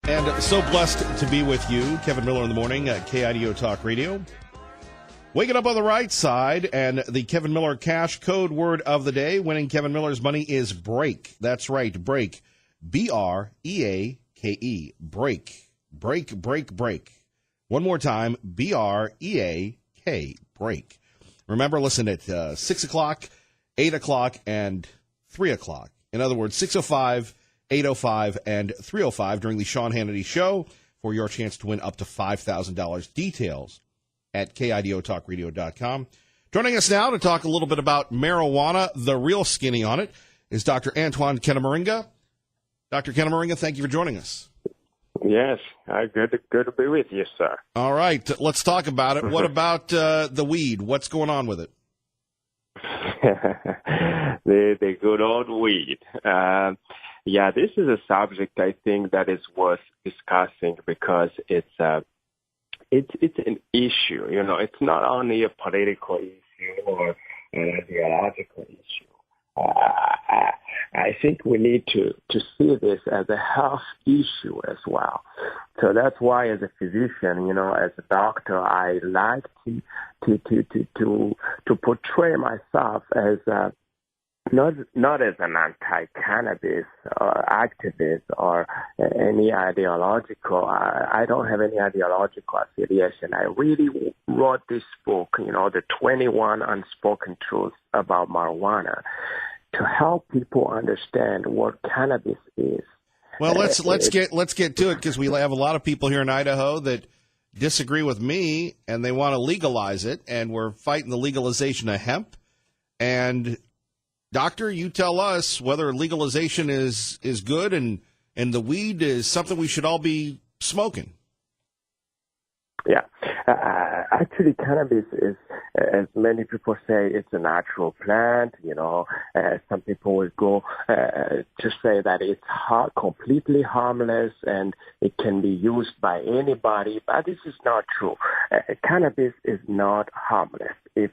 And so blessed to be with you, Kevin Miller in the morning at KIDO Talk Radio. Waking up on the right side, and the Kevin Miller cash code word of the day, winning Kevin Miller's money, is break. That's right, break. B-R-E-A-K-E. Break. Break, break, break. One more time, B-R-E-A-K, break. Remember, listen at 6 o'clock, 8 o'clock, and 3 o'clock. In other words, 6:05, 8:05, and 3:05 during the Sean Hannity Show for your chance to win up to $5,000. Details at KIDOTalkRadio.com. Joining us now to talk a little bit about marijuana, the real skinny on it, is Dr. Antoine Kenemaringa. Dr. Kenemaringa, thank you for joining us. Yes, good to be with you, sir. All right, let's talk about it. What about the weed? What's going on with it? the good old weed. Yeah, this is a subject I think that is worth discussing because it's an issue. You know, it's not only a political issue or an ideological issue. I think we need to see this as a health issue as well. So that's why, as a physician, you know, as a doctor, I like to portray myself as not as an anti-cannabis activist or any ideological. I don't have any ideological affiliation. I really wrote this book, you know, the 21 Unspoken Truths about Marijuana, to help people understand what cannabis is. Well, let's get to it, because we have a lot of people here in Idaho that disagree with me and they want to legalize it, and we're fighting the legalization of hemp. And Doctor, you tell us whether legalization is good and the weed is something we should all be smoking. Yeah. Actually, cannabis is, as many people say, it's a natural plant. You know, some people will go to say that it's completely harmless and it can be used by anybody, but this is not true. Cannabis is not harmless. If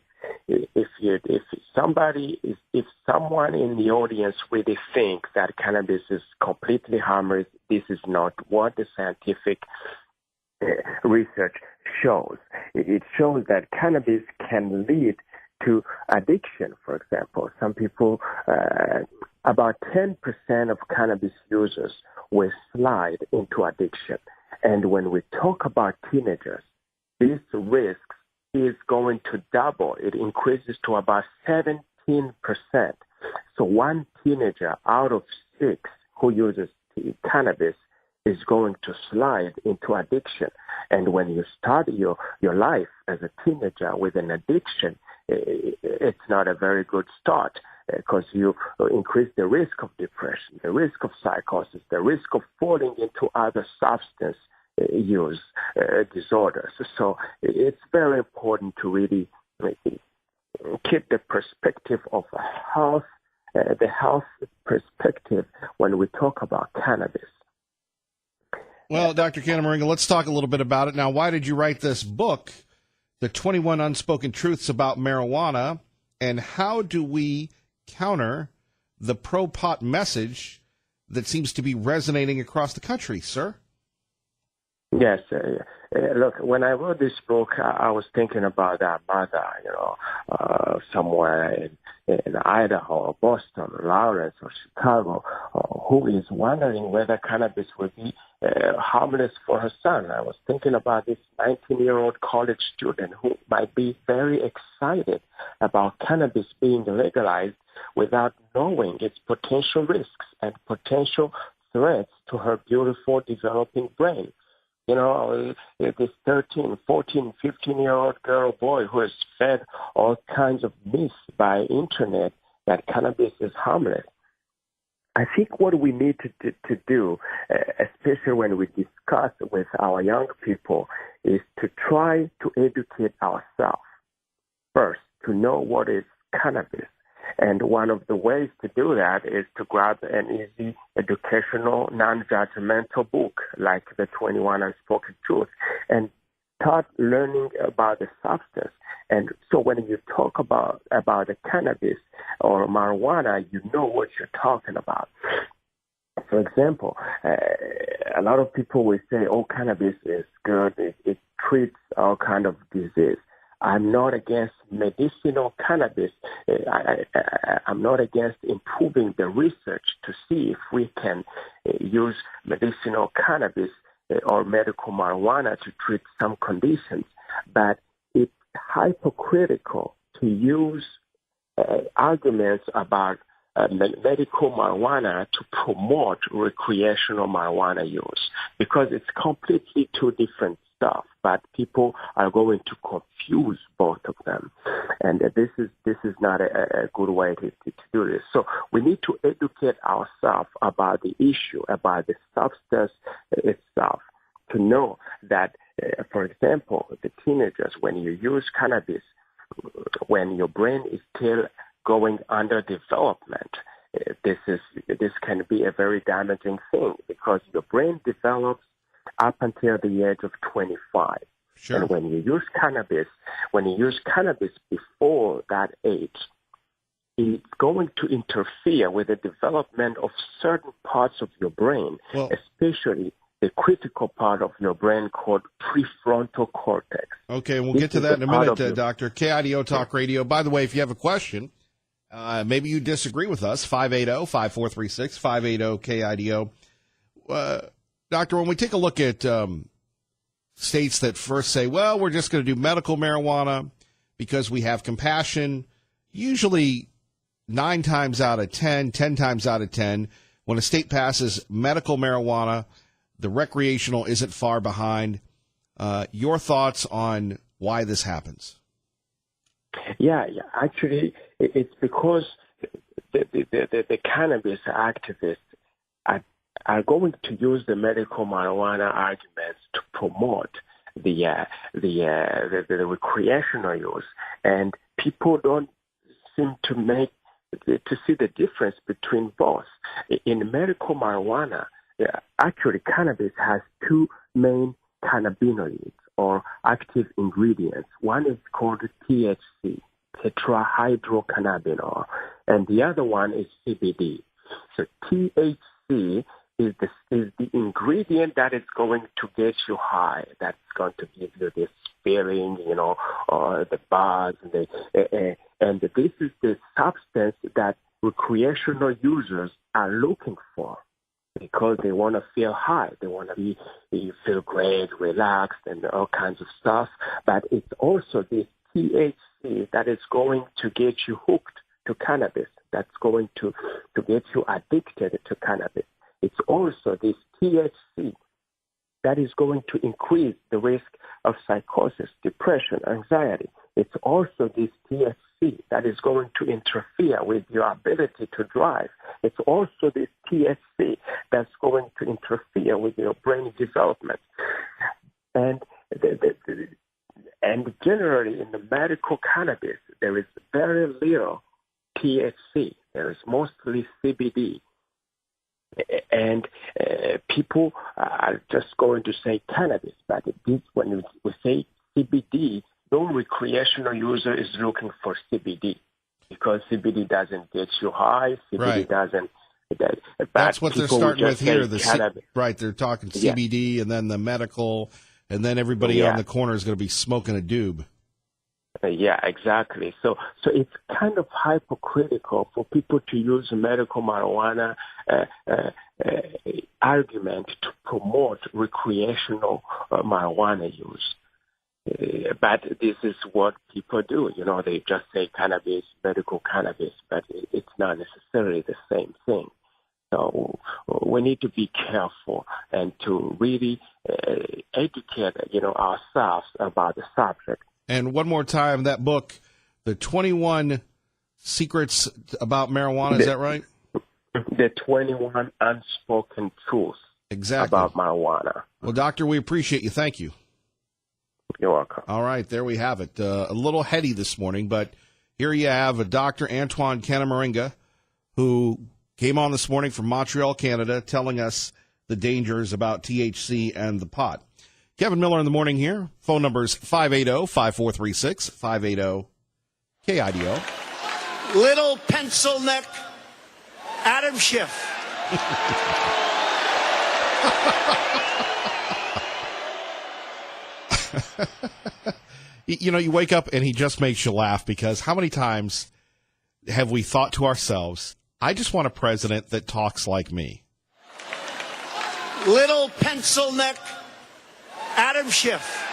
someone in the audience really thinks that cannabis is completely harmless, this is not what the scientific research shows. It shows that cannabis can lead to addiction, for example. Some people, about 10% of cannabis users will slide into addiction. And when we talk about teenagers, this risk is going to double. It increases to about 17%. So one teenager out of 6 who uses cannabis is going to slide into addiction. And when you start your life as a teenager with an addiction, it's not a very good start, because you increase the risk of depression, the risk of psychosis, the risk of falling into other substance use disorders. So it's very important to really keep the perspective of health, the health perspective when we talk about cannabis. Well, Dr. Kenemaringa, let's talk a little bit about it. Now, why did you write this book, The 21 Unspoken Truths About Marijuana, and how do we counter the pro-pot message that seems to be resonating across the country, sir? Yes. Look, when I wrote this book, I was thinking about that mother, you know, somewhere in Idaho, or Boston, or Lawrence, or Chicago, who is wondering whether cannabis would be harmless for her son. I was thinking about this 19-year-old college student who might be very excited about cannabis being legalized without knowing its potential risks and potential threats to her beautiful developing brain. You know, this 13, 14, 15-year-old girl or boy who is fed all kinds of myths by internet that cannabis is harmless. I think what we need to do, especially when we discuss with our young people, is to try to educate ourselves first, to know what is cannabis. And one of the ways to do that is to grab an easy, educational, non-judgmental book like The 21 Unspoken Truths and start learning about the substance. And so when you talk about the cannabis or marijuana, you know what you're talking about. For example, a lot of people will say, "Oh, cannabis is good. It treats all kind of disease." I'm not against medicinal cannabis. I'm not against improving the research to see if we can use medicinal cannabis or medical marijuana to treat some conditions. But it's hypocritical to use arguments about medical marijuana to promote recreational marijuana use, because it's completely two different stuff. But people are going to confuse both of them, and this is not a good way to do this. So we need to educate ourselves about the issue, about the substance itself, to know that, for example, the teenagers, when you use cannabis, when your brain is still going under development, this can be a very damaging thing, because your brain develops up until the age of 25. Sure. And when you use cannabis before that age, it's going to interfere with the development of certain parts of your brain, especially the critical part of your brain called prefrontal cortex. Okay, we'll get to that in a minute, Doctor. KIDO Talk Radio. By the way, if you have a question, maybe you disagree with us, 580-5436, 580-KIDO. Doctor, when we take a look at states that first say, well, we're just going to do medical marijuana because we have compassion, usually 9 times out of 10, 10 times out of 10, when a state passes medical marijuana, the recreational isn't far behind. Your thoughts on why this happens? Yeah. Actually, it's because the cannabis activists are going to use the medical marijuana arguments to promote the recreational use, and people don't seem to see the difference between both. In medical marijuana, actually, cannabis has 2 main cannabinoids or active ingredients. One is called THC, tetrahydrocannabinol, and the other one is CBD. So THC is the ingredient that is going to get you high, that's going to give you this feeling, or the buzz, and this is the substance that recreational users are looking for, because they want to feel high. They want to feel great, relaxed, and all kinds of stuff. But it's also this THC that is going to get you hooked to cannabis, that's going to get you addicted to cannabis. It's also this THC that is going to increase the risk of psychosis, depression, anxiety. It's also this THC that is going to interfere with your ability to drive. It's also this THC that's going to interfere with your brain development. And generally in the medical cannabis, there is very little THC. There is mostly CBD. And people are just going to say cannabis, but when we say CBD, no recreational user is looking for CBD, because CBD doesn't get you high. CBD doesn't. That's what they're starting with here. Right, they're talking CBD and then the medical, and then everybody on the corner is going to be smoking a doob. Yeah, exactly. So it's kind of hypocritical for people to use medical marijuana argument to promote recreational marijuana use. But this is what people do. They just say cannabis, medical cannabis, but it's not necessarily the same thing. So we need to be careful and to really educate, ourselves about the subject. And one more time, that book, The 21 Secrets About Marijuana, is that right? The 21 Unspoken Truths about marijuana. Well, Doctor, we appreciate you. Thank you. You're welcome. All right, there we have it. A little heady this morning, but here you have Dr. Antoine Canamaringa, who came on this morning from Montreal, Canada, telling us the dangers about THC and the pot. Kevin Miller in the morning here. Phone numbers 580-5436, 580-KIDO. Little pencil neck Adam Schiff You know, you wake up and he just makes you laugh, because how many times have we thought to ourselves, I just want a president that talks like me? Little pencil neck Adam Schiff.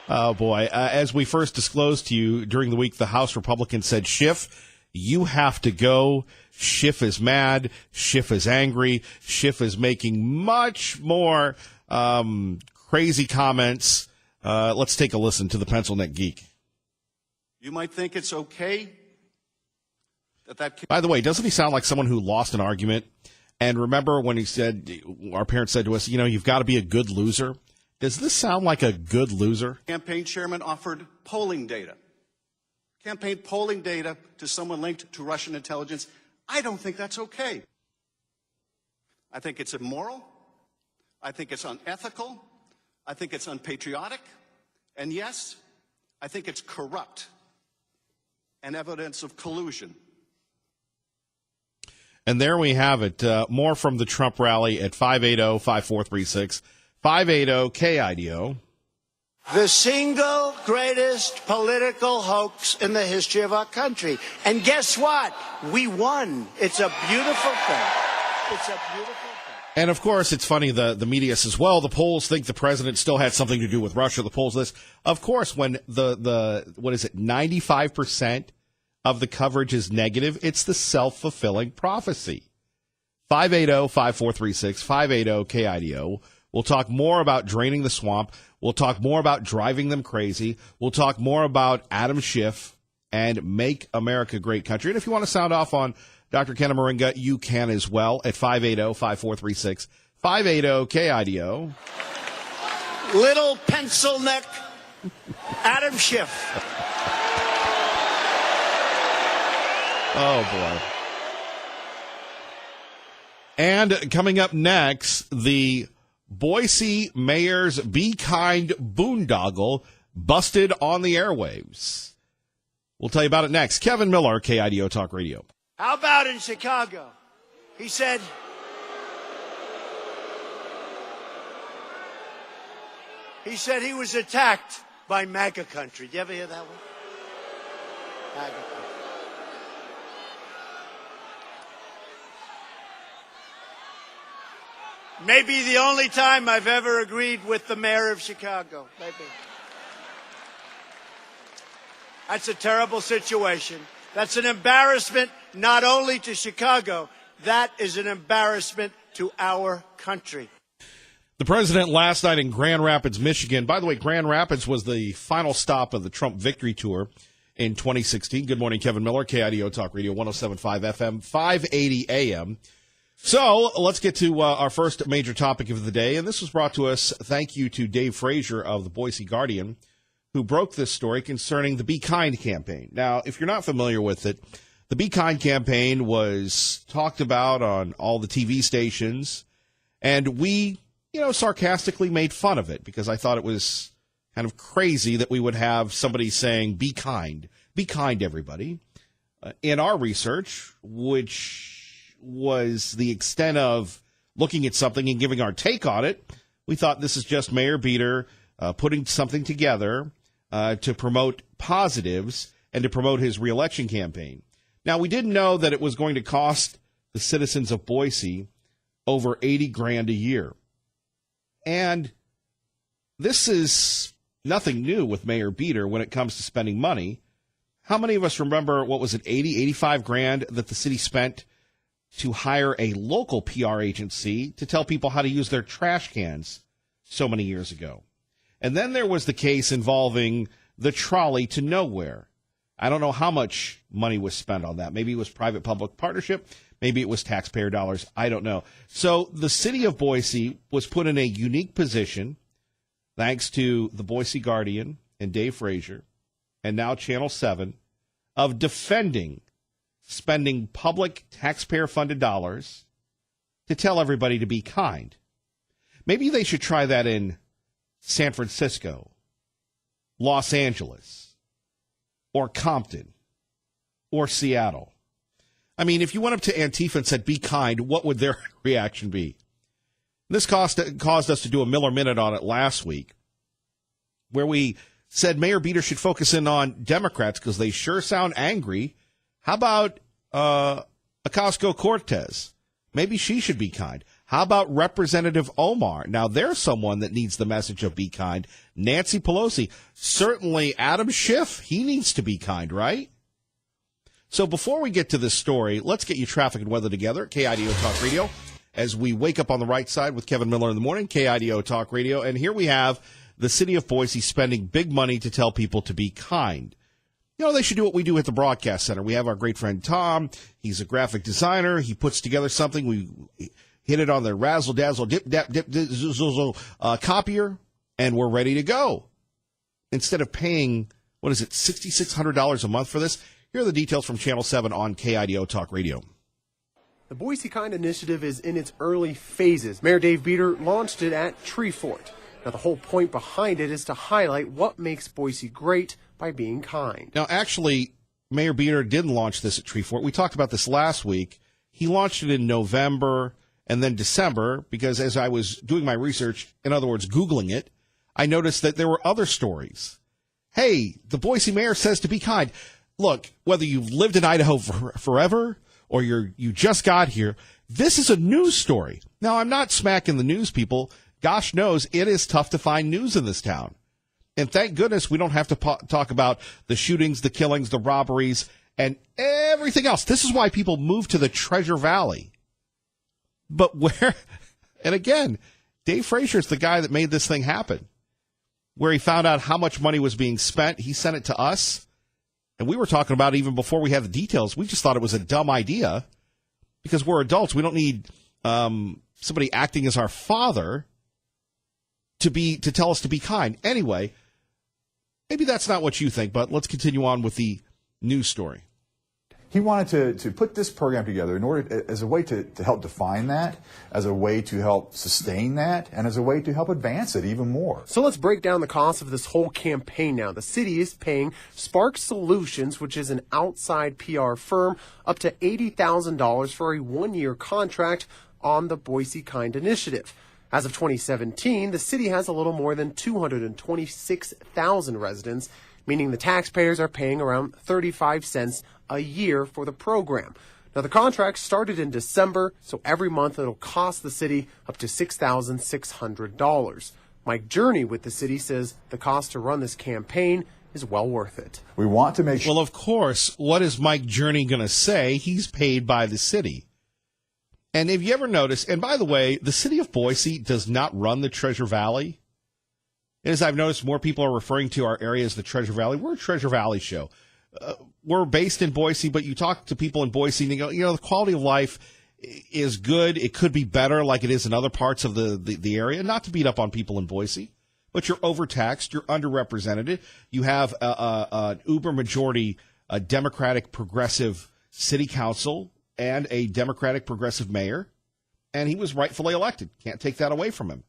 Oh, boy. As we first disclosed to you during the week, the House Republicans said, Schiff, you have to go. Schiff is mad. Schiff is angry. Schiff is making much more crazy comments. Let's take a listen to the Pencil Neck Geek. You might think it's okay that By the way, doesn't he sound like someone who lost an argument? And remember when he said, our parents said to us, you know, you've got to be a good loser. Does this sound like a good loser? campaign chairman offered polling data, campaign polling data to someone linked to Russian intelligence. I don't think that's okay. I think it's immoral. I think it's unethical. I think it's unpatriotic. And yes, I think it's corrupt and evidence of collusion. And there we have it. More from the Trump rally at 580-5436, 580-KIDO. The single greatest political hoax in the history of our country. And guess what? We won. It's a beautiful thing. It's a beautiful thing. And, of course, it's funny, the media says, well, the polls think the president still had something to do with Russia. The polls this. Of course, when the 95% of the coverage is negative, it's the self-fulfilling prophecy. 580-5436, 580-KIDO. We'll talk more about draining the swamp. We'll talk more about driving them crazy. We'll talk more about Adam Schiff and Make America Great Country. And if you want to sound off on Dr. Ken Moringa, you can as well at 580-5436, 580-KIDO. Little pencil neck Adam Schiff. Oh, boy. And coming up next, the Boise Mayor's Be Kind boondoggle busted on the airwaves. We'll tell you about it next. Kevin Miller, KIDO Talk Radio. How about in Chicago? He said he was attacked by MAGA country. Did you ever hear that one? MAGA country. Maybe the only time I've ever agreed with the mayor of Chicago. Maybe. That's a terrible situation. That's an embarrassment not only to Chicago, that is an embarrassment to our country. The president last night in Grand Rapids, Michigan. By the way, Grand Rapids was the final stop of the Trump victory tour in 2016. Good morning, Kevin Miller, KIDO Talk Radio, 107.5 FM, 580 AM. So let's get to our first major topic of the day, and this was brought to us, thank you to Dave Frazier of the Boise Guardian, who broke this story concerning the Be Kind campaign. Now, if you're not familiar with it, the Be Kind campaign was talked about on all the TV stations, and we, sarcastically made fun of it because I thought it was kind of crazy that we would have somebody saying, be kind, everybody. In our research, which was the extent of looking at something and giving our take on it, we thought this is just Mayor Beater putting something together to promote positives and to promote his reelection campaign. Now, we didn't know that it was going to cost the citizens of Boise over $80,000 a year. And this is nothing new with Mayor Beater when it comes to spending money. How many of us remember, what was it, $85,000 that the city spent to hire a local PR agency to tell people how to use their trash cans so many years ago? And then there was the case involving the trolley to nowhere. I don't know how much money was spent on that. Maybe it was private-public partnership. Maybe it was taxpayer dollars. I don't know. So the city of Boise was put in a unique position, thanks to the Boise Guardian and Dave Frazier, and now Channel 7, of defending spending public taxpayer-funded dollars to tell everybody to be kind. Maybe they should try that in San Francisco, Los Angeles, or Compton or Seattle? I mean, if you went up to Antifa and said, be kind, what would their reaction be? This caused us to do a Miller Minute on it last week, where we said Mayor Beater should focus in on Democrats because they sure sound angry. How about Ocasio-Cortez? Maybe she should be kind. How about Representative Omar? Now, there's someone that needs the message of be kind. Nancy Pelosi. Certainly Adam Schiff, he needs to be kind, right? So before we get to this story, let's get you traffic and weather together at KIDO Talk Radio as we wake up on the right side with Kevin Miller in the morning, KIDO Talk Radio. And here we have the city of Boise spending big money to tell people to be kind. You know, they should do what we do at the broadcast center. We have our great friend Tom. He's a graphic designer. He puts together something. We hit it on the razzle-dazzle, copier, and we're ready to go. Instead of paying, $6,600 a month for this? Here are the details from Channel 7 on KIDO Talk Radio. The Boise Kind initiative is in its early phases. Mayor Dave Beater launched it at Tree Fort. Now, the whole point behind it is to highlight what makes Boise great by being kind. Now, actually, Mayor Beater didn't launch this at Tree Fort. We talked about this last week. He launched it in November and then December because as I was doing my research, in other words, Googling it, I noticed that there were other stories. Hey, the Boise mayor says to be kind. Look, whether you've lived in Idaho forever or you just got here, this is a news story. Now, I'm not smacking the news people. Gosh knows it is tough to find news in this town. And thank goodness we don't have to talk about the shootings, the killings, the robberies, and everything else. This is why people move to the Treasure Valley. But where, and again, Dave Frazier's the guy that made this thing happen. Where he found out how much money was being spent, he sent it to us. And we were talking about it even before we had the details. We just thought it was a dumb idea because we're adults. We don't need somebody acting as our father to tell us to be kind. Anyway, maybe that's not what you think, but let's continue on with the news story. He wanted to put this program together in order as a way to help define that, as a way to help sustain that, and as a way to help advance it even more. So let's break down the cost of this whole campaign now. The city is paying Spark Solutions, which is an outside PR firm, up to $80,000 for a one-year contract on the Boise Kind initiative. As of 2017, the city has a little more than 226,000 residents, meaning the taxpayers are paying around 35 cents a year for the program. Now, the contract started in December, so every month it'll cost the city up to $6,600. Mike Journey with the city says the cost to run this campaign is well worth it. We want to make sure. Well, of course, what is Mike Journey going to say? He's paid by the city. And have you ever noticed, and by the way, the city of Boise does not run the Treasure Valley. As I've noticed, more people are referring to our area as the Treasure Valley. We're a Treasure Valley show. We're based in Boise, but you talk to people in Boise and you go, the quality of life is good. It could be better like it is in other parts of the area. Not to beat up on people in Boise, but you're overtaxed. You're underrepresented. You have an uber majority Democratic progressive city council and a Democratic progressive mayor, and he was rightfully elected. Can't take that away from him.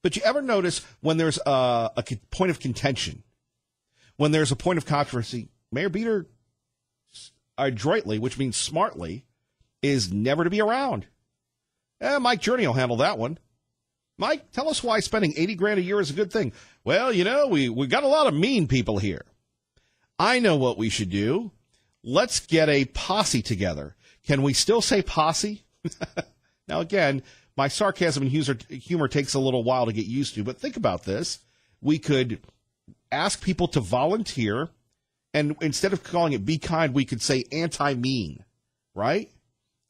But you ever notice when there's a point of contention, when there's a point of controversy, Mayor Beater adroitly, which means smartly, is never to be around. Mike Journey will handle that one. Mike, tell us why spending $80,000 a year is a good thing. Well, we got a lot of mean people here. I know what we should do. Let's get a posse together. Can we still say posse? Now, again, my sarcasm and humor takes a little while to get used to, but think about this. We could ask people to volunteer, and instead of calling it Be Kind, we could say anti-mean, right?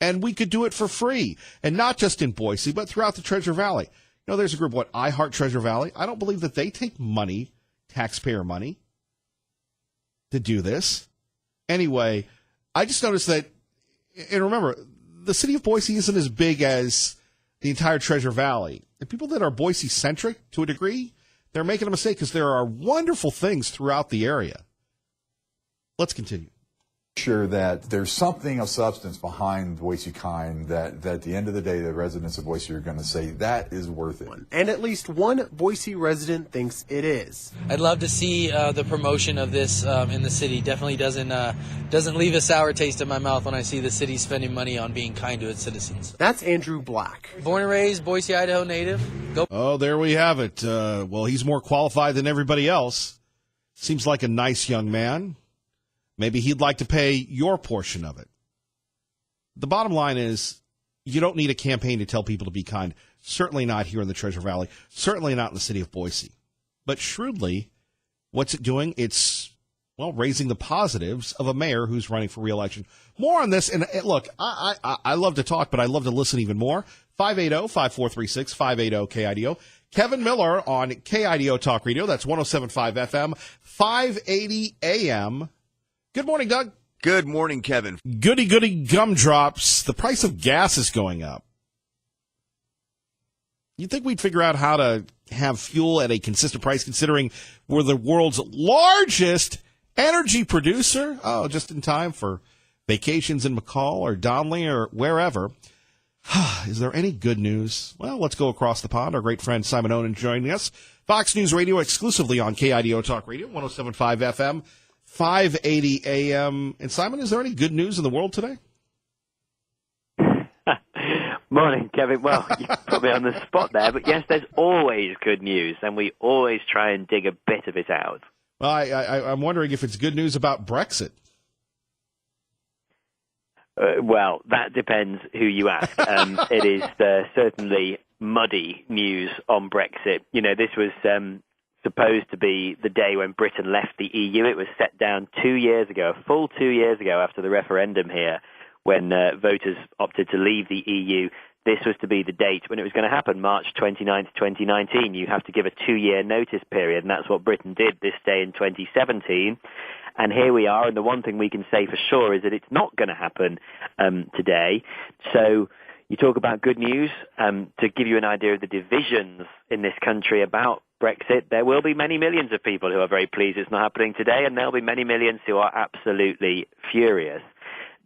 And we could do it for free, and not just in Boise, but throughout the Treasure Valley. There's a group, I Heart Treasure Valley. I don't believe that they take money, taxpayer money, to do this. Anyway, I just noticed that, and remember, the city of Boise isn't as big as the entire Treasure Valley. And people that are Boise-centric to a degree, they're making a mistake because there are wonderful things throughout the area. Let's continue. Sure that there's something of substance behind Boise Kind that at the end of the day, the residents of Boise are going to say that is worth it. And at least one Boise resident thinks it is. I'd love to see the promotion of this in the city. Definitely doesn't leave a sour taste in my mouth when I see the city spending money on being kind to its citizens. That's Andrew Black. Born and raised Boise, Idaho native. Go. Oh, there we have it. Well, he's more qualified than everybody else. Seems like a nice young man. Maybe he'd like to pay your portion of it. The bottom line is you don't need a campaign to tell people to be kind. Certainly not here in the Treasure Valley. Certainly not in the city of Boise. But shrewdly, what's it doing? It's, well, raising the positives of a mayor who's running for re-election. More on this. And look, I love to talk, but I love to listen even more. 580-5436, 580-KIDO. Kevin Miller on KIDO Talk Radio. That's 107.5 FM, 580 AM. Good morning, Doug. Good morning, Kevin. Goody gumdrops. The price of gas is going up. You'd think we'd figure out how to have fuel at a consistent price, considering we're the world's largest energy producer. Oh, just in time for vacations in McCall or Donley or wherever. Is there any good news? Well, let's go across the pond. Our great friend Simon Onan joining us. Fox News Radio exclusively on KIDO Talk Radio, 107.5 FM. 580 AM. And Simon, is there any good news in the world today? Morning, Kevin. Well, you put me on the spot there, but yes, there's always good news, and we always try and dig a bit of it out. Well, I'm wondering if it's good news about Brexit. Well, that depends who you ask. It is certainly muddy news on Brexit. You know, this was supposed to be the day when Britain left the EU. It was set down 2 years ago, a full 2 years ago after the referendum here, when voters opted to leave the EU. This was to be the date when it was going to happen, March 29th, 2019. You have to give a 2-year notice period, and that's what Britain did this day in 2017. And here we are, and the one thing we can say for sure is that it's not going to happen today. So you talk about good news. To give you an idea of the divisions in this country about Brexit, there will be many millions of people who are very pleased it's not happening today, and there'll be many millions who are absolutely furious.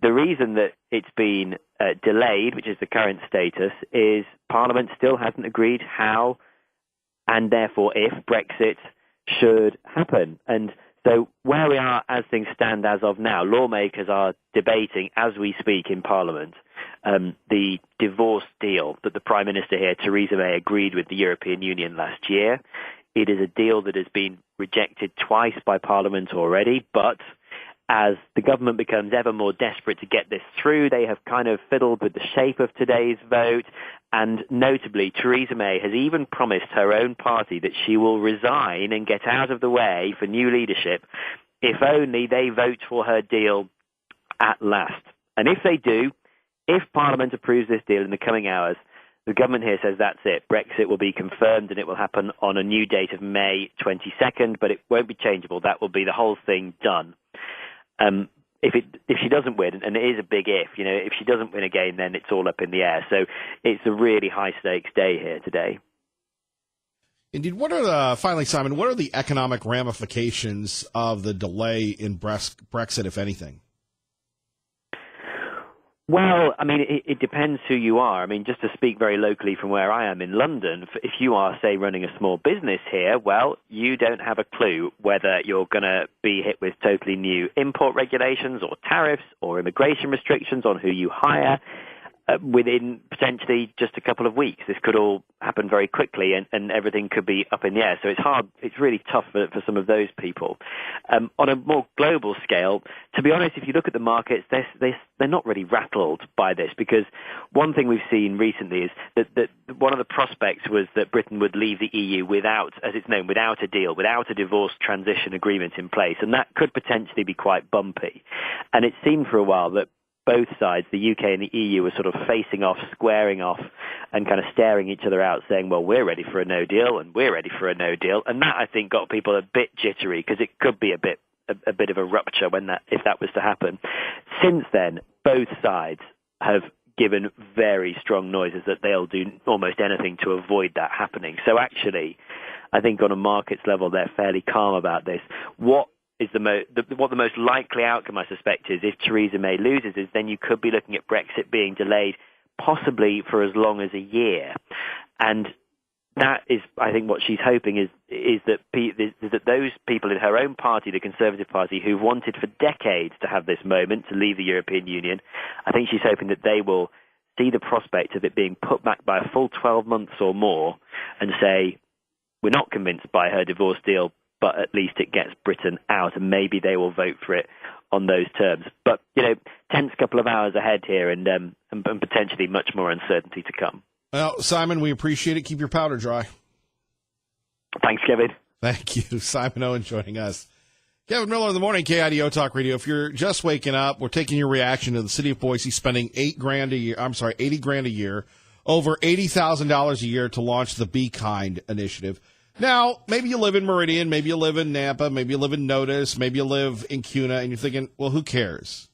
The reason that it's been delayed, which is the current status, is Parliament still hasn't agreed how and therefore if Brexit should happen. And so where we are as things stand as of now, lawmakers are debating as we speak in Parliament the divorce deal that the Prime Minister here, Theresa May, agreed with the European Union last year. It is a deal that has been rejected twice by Parliament already, but as the government becomes ever more desperate to get this through, they have kind of fiddled with the shape of today's vote. And notably, Theresa May has even promised her own party that she will resign and get out of the way for new leadership if only they vote for her deal at last. And if they do, if Parliament approves this deal in the coming hours, the government here says that's it. Brexit will be confirmed and it will happen on a new date of May 22nd, but it won't be changeable. That will be the whole thing done. If she doesn't win, and it is a big if, you know, if she doesn't win again, then it's all up in the air. So it's a really high stakes day here today. Indeed. Finally, Simon, what are the economic ramifications of the delay in Brexit, if anything? Well, I mean, it depends who you are. I mean, just to speak very locally from where I am in London, if you are, say, running a small business here, well, you don't have a clue whether you're going to be hit with totally new import regulations or tariffs or immigration restrictions on who you hire within potentially just a couple of weeks. This could all happen very quickly and everything could be up in the air. So it's hard. It's really tough for some of those people. On a more global scale, to be honest, if you look at the markets, they're not really rattled by this, because one thing we've seen recently is that one of the prospects was that Britain would leave the EU without, as it's known, without a deal, without a divorce transition agreement in place. And that could potentially be quite bumpy. And it seemed for a while that both sides, the UK and the EU, were sort of facing off, squaring off, and kind of staring each other out, saying, well, we're ready for a no deal, and we're ready for a no deal. And that, I think, got people a bit jittery, because it could be a bit of a rupture if that was to happen. Since then, both sides have given very strong noises that they'll do almost anything to avoid that happening. So actually, I think on a markets level, they're fairly calm about this. What is what the most likely outcome, I suspect, is if Theresa May loses, is then you could be looking at Brexit being delayed possibly for as long as a year. And that is, I think, what she's hoping is that those people in her own party, the Conservative Party, who've wanted for decades to have this moment to leave the European Union, I think she's hoping that they will see the prospect of it being put back by a full 12 months or more and say, we're not convinced by her divorce deal, but at least it gets Britain out, and maybe they will vote for it on those terms. But, tense couple of hours ahead here and potentially much more uncertainty to come. Well, Simon, we appreciate it. Keep your powder dry. Thanks, Kevin. Thank you. Simon Owen joining us. Kevin Miller in the morning, KIDO Talk Radio. If you're just waking up, we're taking your reaction to the city of Boise spending $80 grand a year, over $80,000 a year to launch the Be Kind initiative. Now, maybe you live in Meridian, maybe you live in Nampa, maybe you live in Notice, maybe you live in Cuna, and you're thinking, well, who cares?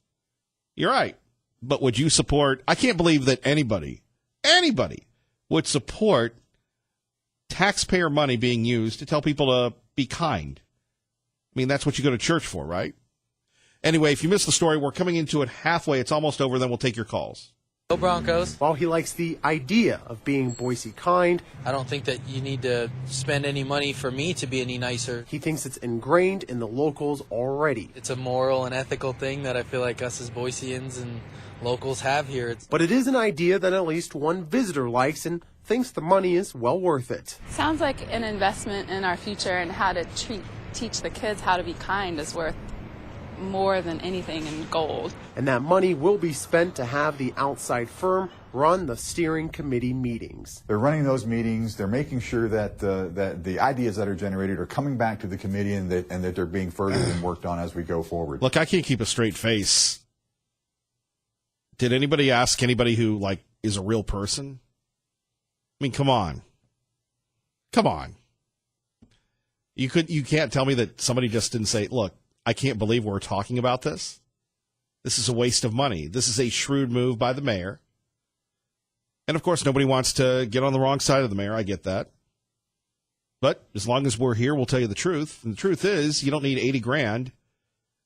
You're right. But would you support? I can't believe that anybody would support taxpayer money being used to tell people to be kind. I mean, that's what you go to church for, right? Anyway, if you missed the story, we're coming into it halfway. It's almost over. Then we'll take your calls. Go Broncos. While he likes the idea of being Boise kind, I don't think that you need to spend any money for me to be any nicer. he thinks it's ingrained in the locals already. It's a moral and ethical thing that I feel like us as Boiseans and locals have here. But it is an idea that at least one visitor likes and thinks the money is well worth it. Sounds like an investment in our future, and how to teach the kids how to be kind is worth more than anything in gold. And that money will be spent to have the outside firm run the steering committee meetings. They're running those meetings. They're making sure that the ideas that are generated are coming back to the committee and that they're being furthered and worked on as we go forward. Look, I can't keep a straight face. Did anybody ask anybody who, is a real person? I mean, come on. You can't tell me that somebody just didn't say, look, I can't believe we're talking about this. This is a waste of money. This is a shrewd move by the mayor. And, of course, nobody wants to get on the wrong side of the mayor. I get that. But as long as we're here, we'll tell you the truth. And the truth is, you don't need 80 grand.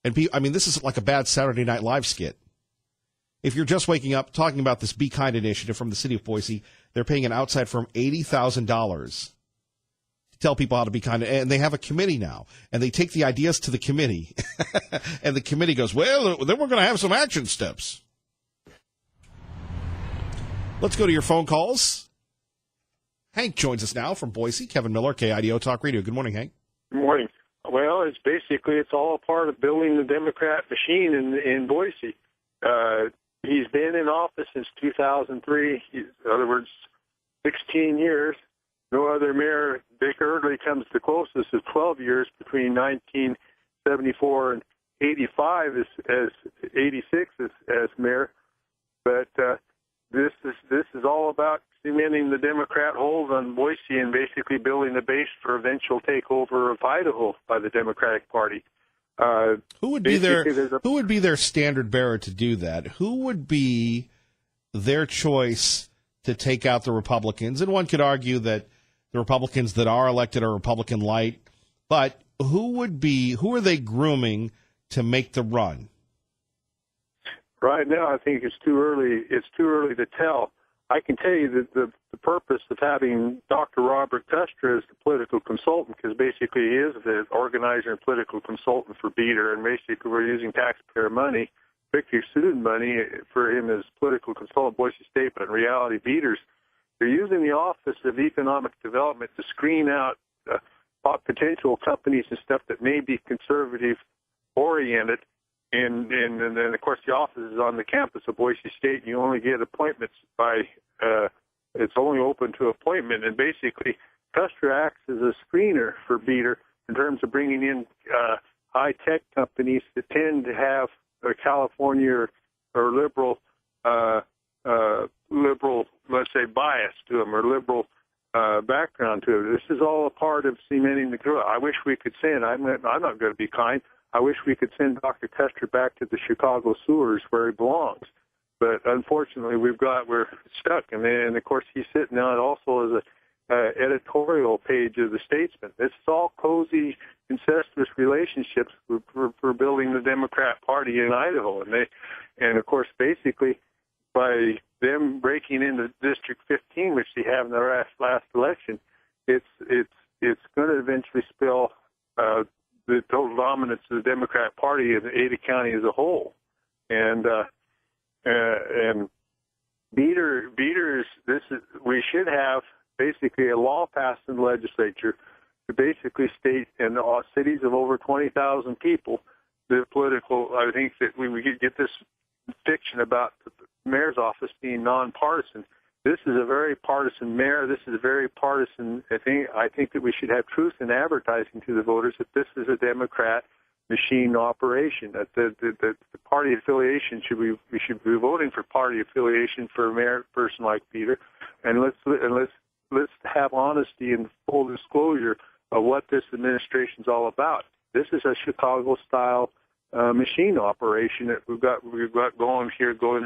And this is like a bad Saturday Night Live skit. If you're just waking up talking about this Be Kind initiative from the city of Boise, they're paying an outside firm $80,000 to tell people how to be kind. And they have a committee now. And they take the ideas to the committee. And the committee goes, well, then we're going to have some action steps. Let's go to your phone calls. Hank joins us now from Boise. Kevin Miller, KIDO Talk Radio. Good morning, Hank. Good morning. Well, it's all a part of building the Democrat machine in Boise. He's been in office since 2003. In other words, 16 years. No other mayor. Dick Eardley comes the closest of 12 years between 1974 and 85 as 86 as mayor. But this is all about cementing the Democrat hold on Boise and basically building the base for eventual takeover of Idaho by the Democratic Party. Who would be their standard bearer to do that? Who would be their choice to take out the Republicans? And one could argue that the Republicans that are elected are Republican light, but who are they grooming to make the run? Right now, I think it's too early. It's too early to tell. I can tell you that the purpose of having Dr. Robert Kuster as the political consultant, because basically he is the organizer and political consultant for Beater, and basically we're using taxpayer money, victory student money, for him as political consultant, Boise State, but in reality, Beaters. They're using the Office of Economic Development to screen out potential companies and stuff that may be conservative-oriented. And then, of course, the office is on the campus of Boise State, and you only get appointments by it's only open to appointment. And basically, Kuster acts as a screener for Beater in terms of bringing in high-tech companies that tend to have a California or liberal, let's say, bias to them, or liberal background to it. This is all a part of cementing the growth. I wish we could send. I'm not going to be kind. I wish we could send Dr. Kuster back to the Chicago sewers where he belongs. But unfortunately, we're stuck. And of course, he's sitting on also editorial page of the Statesman. This is all cozy, incestuous relationships for building the Democrat Party in Idaho, and of course, basically, by them breaking into District 15, which they have in their last election, it's going to eventually spill the total dominance of the Democrat Party in Ada County as a whole, and Beaters. We should have basically a law passed in the legislature to basically state in all cities of over 20,000 people the political. I think that we could get this fiction about the mayor's office being nonpartisan. This is a very partisan mayor. This is a very partisan. I think that we should have truth in advertising to the voters that this is a Democrat machine operation. That the party affiliation we should be voting for party affiliation for a mayor person like Peter, and let's have honesty and full disclosure of what this administration is all about. This is a Chicago-style machine operation that we've got going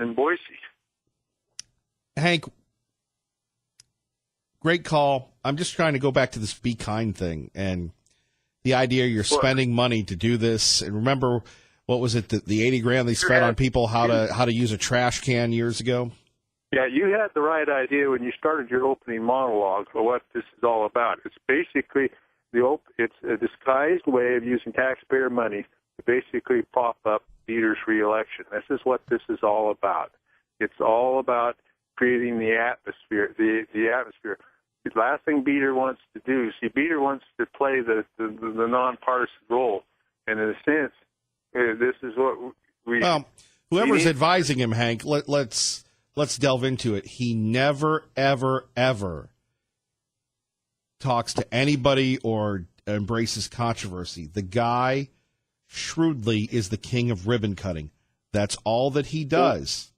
in Boise. Hank, great call. I'm just trying to go back to this be kind thing and the idea you're spending money to do this. And remember, what was it, the $80,000 they spent on people how to use a trash can years ago? Yeah, you had the right idea when you started your opening monologue for what this is all about. It's basically it's a disguised way of using taxpayer money to basically prop up Peter's reelection. This is what this is all about. It's all about creating the atmosphere. The atmosphere. The last thing Beater wants to do, Beater wants to play the nonpartisan role, and in a sense, this is what we. Well, whoever's advising him, Hank, let's delve into it. He never, ever, ever talks to anybody or embraces controversy. The guy shrewdly is the king of ribbon cutting. That's all that he does.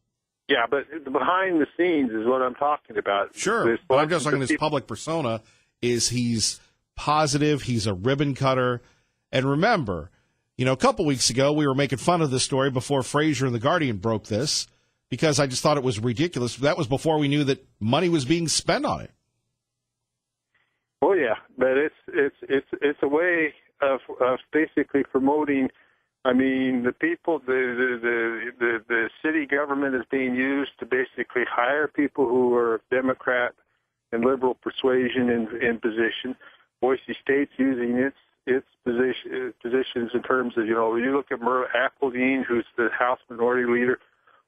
Yeah, but behind the scenes is what I'm talking about. Sure, but I'm just talking his public persona is he's positive, he's a ribbon cutter. And remember, a couple weeks ago we were making fun of this story before Fraser and The Guardian broke this because I just thought it was ridiculous. That was before we knew that money was being spent on it. Oh yeah, but it's a way of basically promoting. I mean, the people, the city government is being used to basically hire people who are Democrat and liberal persuasion in position. Boise State's using its positions in terms of, you look at Merle Appledeen, who's the House Minority Leader.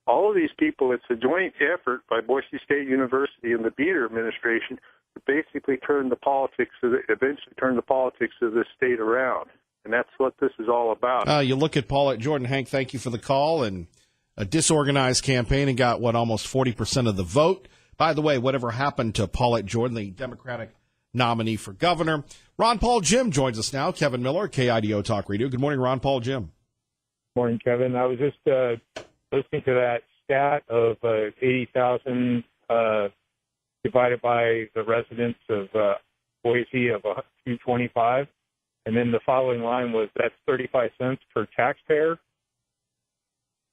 All of these people, it's a joint effort by Boise State University and the Beater administration to basically eventually turn the politics of this state around. And that's what this is all about. You look at Paulette Jordan. Hank, thank you for the call. And a disorganized campaign and got, almost 40% of the vote. By the way, whatever happened to Paulette Jordan, the Democratic nominee for governor? Ron Paul Jim joins us now. Kevin Miller, KIDO Talk Radio. Good morning, Ron Paul Jim. Morning, Kevin. I was just listening to that stat of 80,000 divided by the residents of Boise of 225. And then the following line was, that's 35 cents per taxpayer.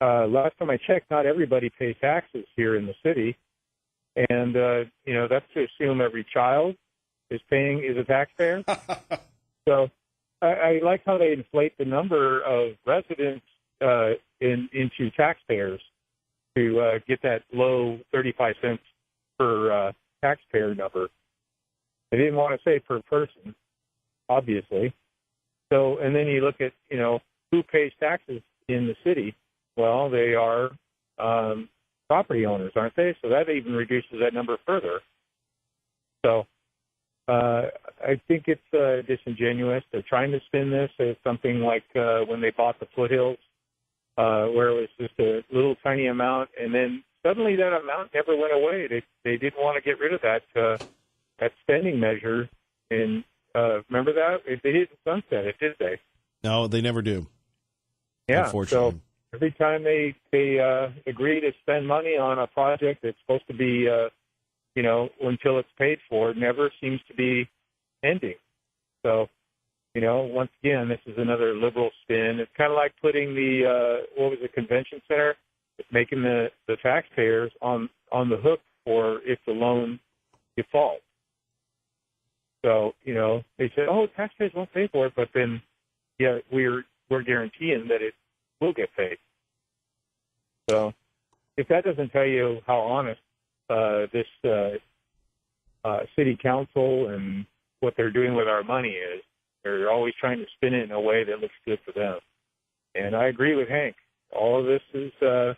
Last time I checked, not everybody pays taxes here in the city. And, that's to assume every child is a taxpayer. So I like how they inflate the number of residents into taxpayers to get that low 35 cents per taxpayer number. They didn't want to say per person, obviously. So, and then you look at, who pays taxes in the city. Well, they are property owners, aren't they? So that even reduces that number further. So I think it's disingenuous. They're trying to spin this as something like when they bought the Foothills, where it was just a little tiny amount, and then suddenly that amount never went away. They didn't want to get rid of that spending measure. And remember that? They didn't sunset it, did they? No, they never do. Yeah, unfortunately. So every time they agree to spend money on a project that's supposed to be, until it's paid for, it never seems to be ending. So, once again, this is another liberal spin. It's kind of like putting the convention center, making the taxpayers on the hook for if the loan defaults. So, they said, oh, taxpayers won't pay for it, but then, yeah, we're guaranteeing that it will get paid. So if that doesn't tell you how honest this city council and what they're doing with our money is, they're always trying to spin it in a way that looks good for them. And I agree with Hank. All of this is, to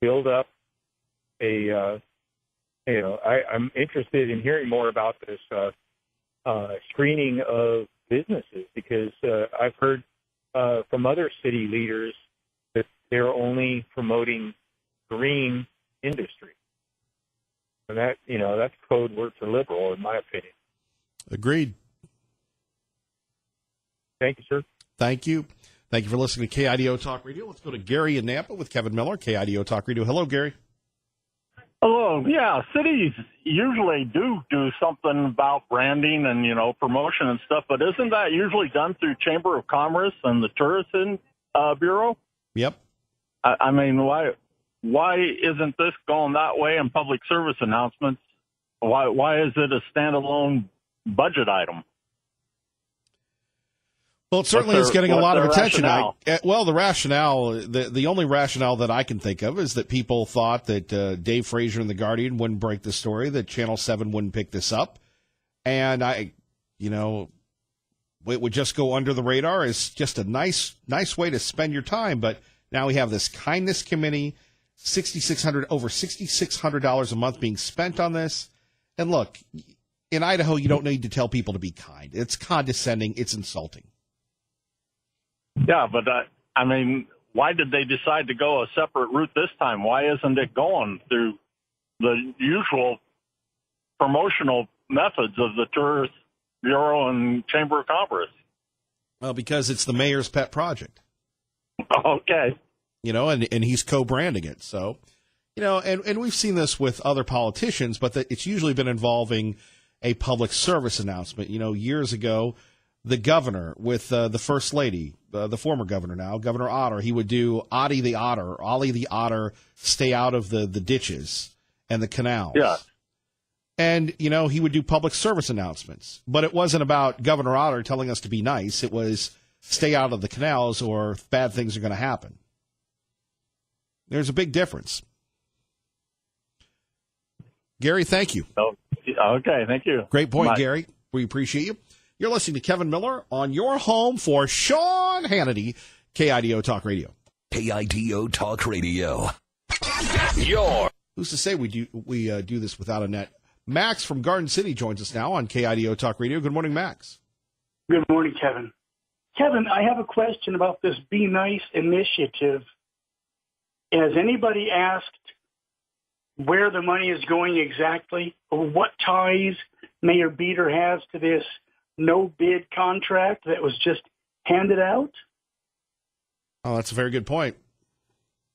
build up I'm interested in hearing more about this screening of businesses, because I've heard from other city leaders that they're only promoting green industry. And that's code word for liberal, in my opinion. Agreed. Thank you, sir. Thank you. Thank you for listening to KIDO Talk Radio. Let's go to Gary in Nampa with Kevin Miller, KIDO Talk Radio. Hello, Gary. Hello. Yeah, cities usually do something about branding and, promotion and stuff, but isn't that usually done through Chamber of Commerce and the Tourism Bureau? Yep. I mean, why isn't this going that way in public service announcements? Why is it a standalone budget item? Well, it certainly is getting a lot of attention. The only rationale that I can think of is that people thought that Dave Frazier and The Guardian wouldn't break the story, that Channel 7 wouldn't pick this up. And it would just go under the radar. It's just a nice way to spend your time. But now we have this kindness committee, over $6,600 a month being spent on this. And look, in Idaho, you don't need to tell people to be kind. It's condescending. It's insulting. Yeah, but why did they decide to go a separate route this time? Why isn't it going through the usual promotional methods of the Tourist Bureau and Chamber of Commerce? Well, because it's the mayor's pet project. Okay. And he's co-branding it. So, and we've seen this with other politicians, but it's usually been involving a public service announcement. Years ago, the governor with the first lady, the former governor now, Governor Otter, he would do Ollie the Otter, stay out of the ditches and the canals. Yeah. And, he would do public service announcements. But it wasn't about Governor Otter telling us to be nice. It was stay out of the canals or bad things are going to happen. There's a big difference. Gary, thank you. Oh, okay, thank you. Great point, Bye. Gary. We appreciate you. You're listening to Kevin Miller on your home for Sean Hannity, KIDO Talk Radio. KIDO Talk Radio. Who's to say we do this without a net? Max from Garden City joins us now on KIDO Talk Radio. Good morning, Max. Good morning, Kevin. Kevin, I have a question about this Be Nice initiative. Has anybody asked where the money is going exactly, or what ties Mayor Beater has to this no-bid contract that was just handed out? Oh, that's a very good point.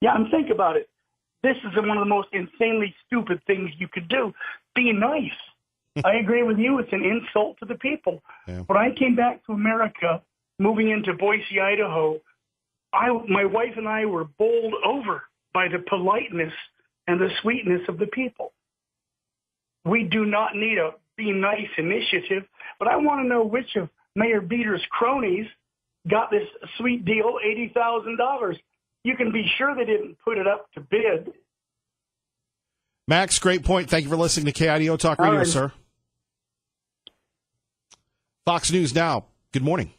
Yeah, and think about it. This is one of the most insanely stupid things you could do. Be nice. I agree with you. It's an insult to the people. Yeah. When I came back to America, moving into Boise, Idaho, my wife and I were bowled over by the politeness and the sweetness of the people. We do not need a Be Nice initiative, but I want to know which of Mayor Beater's cronies got this sweet deal, $80,000. You can be sure they didn't put it up to bid. Max, great point. Thank you for listening to KIDO Talk Radio, sir. Fox News Now. Good morning.